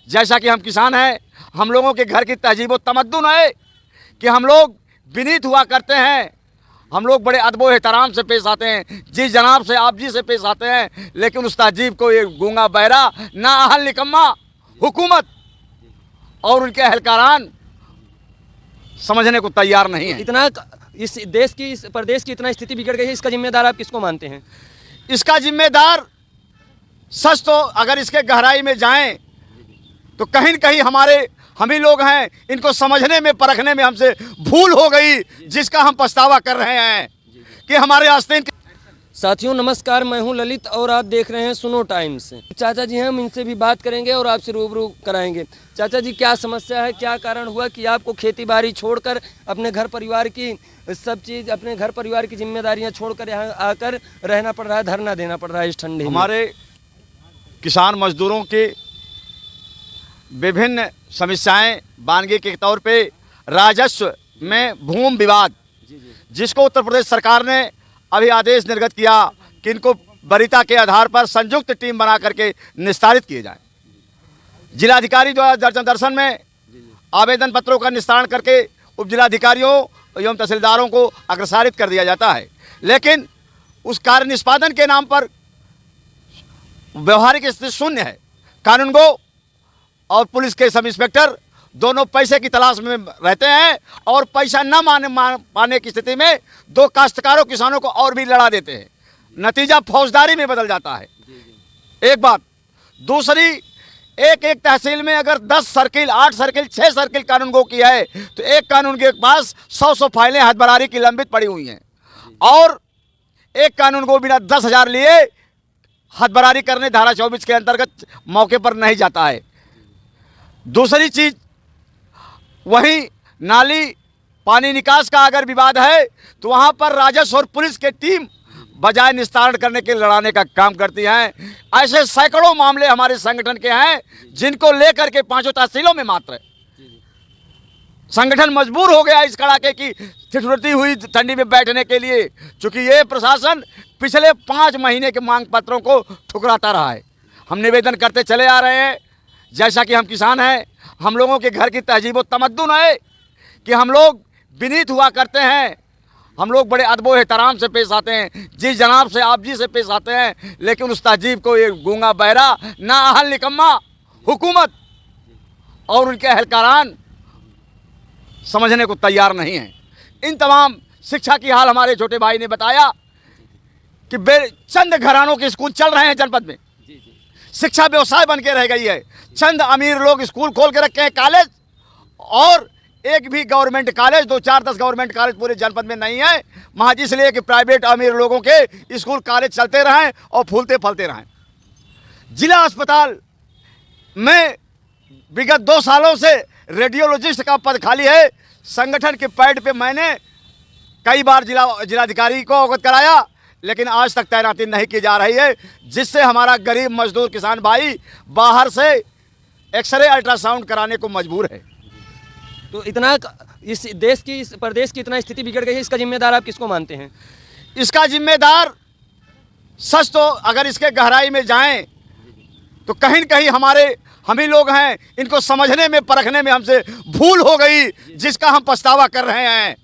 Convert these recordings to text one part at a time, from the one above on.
जैसा कि हम किसान हैं, हम लोगों के घर की तहजीब व तमद्दुन है कि हम लोग विनीत हुआ करते हैं, हम लोग बड़े अदब व एहतराम से पेश आते हैं, जी जनाब से आप जी से पेश आते हैं। लेकिन उस तहजीब को ये गूंगा बहरा, ना अहल निकम्मा हुकूमत और उनके अहलकारान समझने को तैयार नहीं है। इतना इस देश की, इस प्रदेश की इतना स्थिति बिगड़ गई है, इसका जिम्मेदार आप किसको मानते हैं? इसका जिम्मेदार सच तो अगर इसके गहराई में जाएं तो कहीं न कहीं हम ही लोग हैं। इनको समझने में, परखने में हमसे भूल हो गई, जिसका हम पछतावा कर रहे हैं कि हमारे आस्तीन। साथियों नमस्कार, मैं हूं ललित और आप देख रहे हैं सुनो टाइम्स। चाचा जी हम इनसे भी बात करेंगे और आपसे रूबरू कराएंगे। चाचा जी, क्या समस्या है, क्या कारण हुआ कि आपको खेती बाड़ी छोड़कर अपने घर परिवार की सब चीज़, अपने घर परिवार की जिम्मेदारियां छोड़कर यहाँ आकर रहना पड़ रहा है, धरना देना पड़ रहा है इस ठंडे में? हमारे किसान मजदूरों के विभिन्न समस्याएं बानगी के तौर पे राजस्व में भूमि विवाद, जिसको उत्तर प्रदेश सरकार ने अभी आदेश निर्गत किया कि इनको वरीयता के आधार पर संयुक्त टीम बना करके निस्तारित किए जाएं। जिलाधिकारी द्वारा दर्शन में आवेदन पत्रों का निस्तारण करके उप जिलाधिकारियों एवं तहसीलदारों को अग्रसारित कर दिया जाता है, लेकिन उस कार्य निष्पादन के नाम पर व्यवहारिक स्थिति शून्य है। कानूनगो और पुलिस के सब इंस्पेक्टर दोनों पैसे की तलाश में रहते हैं और पैसा न पाने की स्थिति में दो काश्तकारों किसानों को और भी लड़ा देते हैं। नतीजा फौजदारी में बदल जाता है। एक बात। दूसरी, एक तहसील में अगर 10 सर्किल, 8 सर्किल, 6 सर्किल कानूनगो की है तो एक कानून के पास 100 फाइलें हदबरारी की लंबित पड़ी हुई हैं और एक कानूनगो बिना 10,000 लिए हदबरारी करने धारा 24 के अंतर्गत मौके पर नहीं जाता है। दूसरी चीज, वहीं नाली पानी निकास का अगर विवाद है तो वहां पर राजस्व और पुलिस के टीम बजाय निस्तारण करने के लड़ाने का काम करती हैं। ऐसे सैकड़ों मामले हमारे संगठन के हैं जिनको लेकर के 5 तहसीलों में मात्र संगठन मजबूर हो गया इस कड़ाके की ठिठुरती हुई ठंडी में बैठने के लिए, चूंकि ये प्रशासन पिछले 5 महीने के मांग पत्रों को ठुकराता रहा है। हम निवेदन करते चले आ रहे हैं, जैसा कि हम किसान हैं, हम लोगों के घर की तहजीब व तमद्दुन है कि हम लोग विनीत हुआ करते हैं, हम लोग बड़े अदब व एहतराम से पेश आते हैं, जी जनाब से आप जी से पेश आते हैं। लेकिन उस तहजीब को ये गूंगा बहरा, ना अहल निकम्मा हुकूमत और उनके अहलकारान समझने को तैयार नहीं है। इन तमाम शिक्षा की हाल हमारे छोटे भाई ने बताया कि चंद घरानों के स्कूल चल रहे हैं जनपद में, शिक्षा व्यवसाय बन के रह गई है। चंद अमीर लोग स्कूल खोल के रखे हैं, कॉलेज, और एक भी गवर्नमेंट कॉलेज, 2, 4, 10 गवर्नमेंट कॉलेज पूरे जनपद में नहीं है। महज इसलिए कि प्राइवेट अमीर लोगों के स्कूल कॉलेज चलते रहें और फूलते फलते रहें। जिला अस्पताल में विगत 2 सालों से रेडियोलॉजिस्ट का पद खाली है। संगठन के पैड पे मैंने कई बार जिलाधिकारी को अवगत कराया, लेकिन आज तक तैनाती नहीं की जा रही है, जिससे हमारा गरीब मजदूर किसान भाई बाहर से एक्सरे अल्ट्रासाउंड कराने को मजबूर है। तो इतना इस देश की, इस प्रदेश की इतना स्थिति बिगड़ गई है, इसका जिम्मेदार आप किसको मानते हैं? इसका जिम्मेदार सच तो अगर इसके गहराई में जाएं तो कहीं न कहीं हम ही लोग हैं। इनको समझने में, परखने में हमसे भूल हो गई, जिसका हम पछतावा कर रहे हैं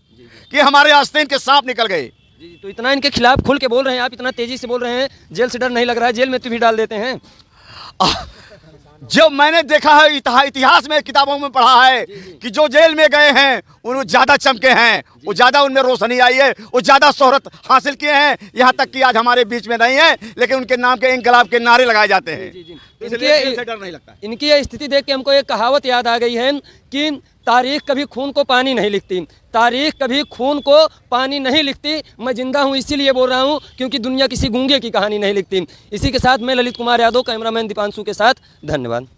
कि हमारे आस्तीन के सांप निकल गए। तो इतना इनके खिलाफ खुल के बोल रहे हैं आप, इतना तेजी से बोल रहे हैं, जेल से डर नहीं लग रहा है? जेल में तो भी डाल देते हैं। जो मैंने देखा है, इतिहास में, किताबों में पढ़ा है कि जो जेल में गए हैं उन्हें ज़्यादा चमके हैं, वो ज़्यादा उनमें रोशनी आई है, वो ज़्यादा शोहरत हासिल किए हैं। यहाँ तक कि आज हमारे बीच में नहीं है, लेकिन उनके नाम के इंकलाब के नारे लगाए जाते हैं। इसलिए डर नहीं लगता। इनकी ये स्थिति देख के हमको एक कहावत याद आ गई है कि तारीख कभी खून को पानी नहीं लिखती, तारीख कभी खून को पानी नहीं लिखती। मैं जिंदा हूँ इसीलिए बोल रहा हूँ, क्योंकि दुनिया किसी गूंगे की कहानी नहीं लिखती। इसी के साथ मैं ललित कुमार यादव, कैमरामैन दीपांशु के साथ, धन्यवाद।